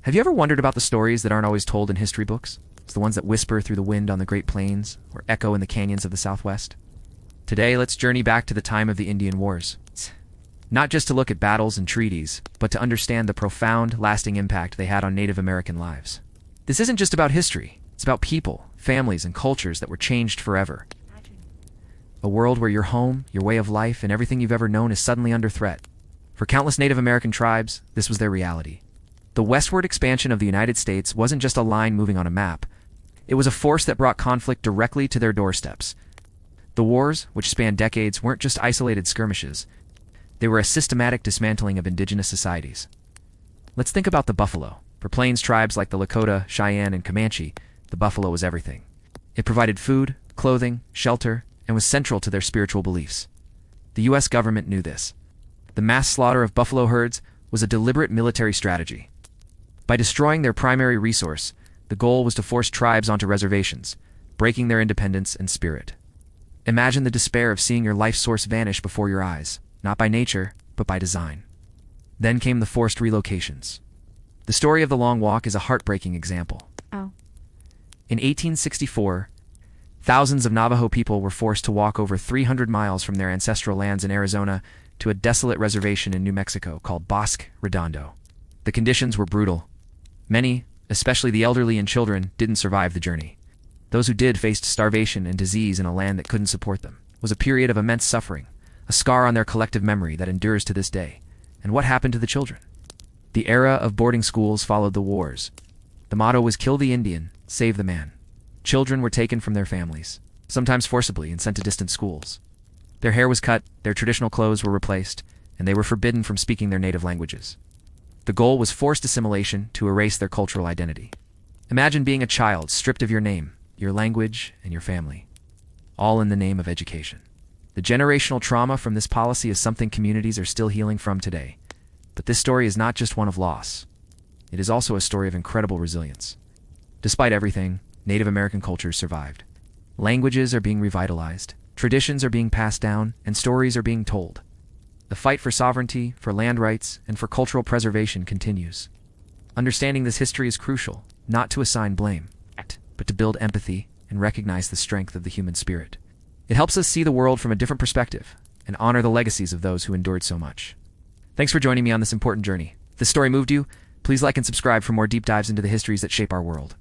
Have you ever wondered about the stories that aren't always told in history books? It's the ones that whisper through the wind on the Great Plains or echo in the canyons of the Southwest. Today, let's journey back to the time of the Indian Wars. Not just to look at battles and treaties, but to understand the profound, lasting impact they had on Native American lives. This isn't just about history. It's about people, families, and cultures that were changed forever. A world where your home, your way of life, and everything you've ever known is suddenly under threat. For countless Native American tribes, this was their reality. The westward expansion of the United States wasn't just a line moving on a map. It was a force that brought conflict directly to their doorsteps. The wars, which spanned decades, weren't just isolated skirmishes. They were a systematic dismantling of indigenous societies. Let's think about the buffalo. For Plains tribes like the Lakota, Cheyenne, and Comanche, the buffalo was everything. It provided food, clothing, shelter, and was central to their spiritual beliefs. The U.S. government knew this. The mass slaughter of buffalo herds was a deliberate military strategy. By destroying their primary resource, the goal was to force tribes onto reservations, breaking their independence and spirit. Imagine the despair of seeing your life source vanish before your eyes, not by nature, but by design. Then came the forced relocations. The story of the Long Walk is a heartbreaking example. In 1864, thousands of Navajo people were forced to walk over 300 miles from their ancestral lands in Arizona to a desolate reservation in New Mexico called Bosque Redondo. The conditions were brutal. Many, especially the elderly and children, didn't survive the journey. Those who did faced starvation and disease in a land that couldn't support them. It was a period of immense suffering, a scar on their collective memory that endures to this day. And what happened to the children? The era of boarding schools followed the wars. The motto was kill the Indian, save the man. Children were taken from their families, sometimes forcibly, and sent to distant schools. Their hair was cut, their traditional clothes were replaced, and they were forbidden from speaking their native languages. The goal was forced assimilation to erase their cultural identity. Imagine being a child stripped of your name, your language, and your family, all in the name of education. The generational trauma from this policy is something communities are still healing from today. But this story is not just one of loss. It is also a story of incredible resilience. Despite everything, Native American cultures survived. Languages are being revitalized, traditions are being passed down, and stories are being told. The fight for sovereignty, for land rights, and for cultural preservation continues. Understanding this history is crucial, not to assign blame, but to build empathy and recognize the strength of the human spirit. It helps us see the world from a different perspective and honor the legacies of those who endured so much. Thanks for joining me on this important journey. If this story moved you, please like and subscribe for more deep dives into the histories that shape our world.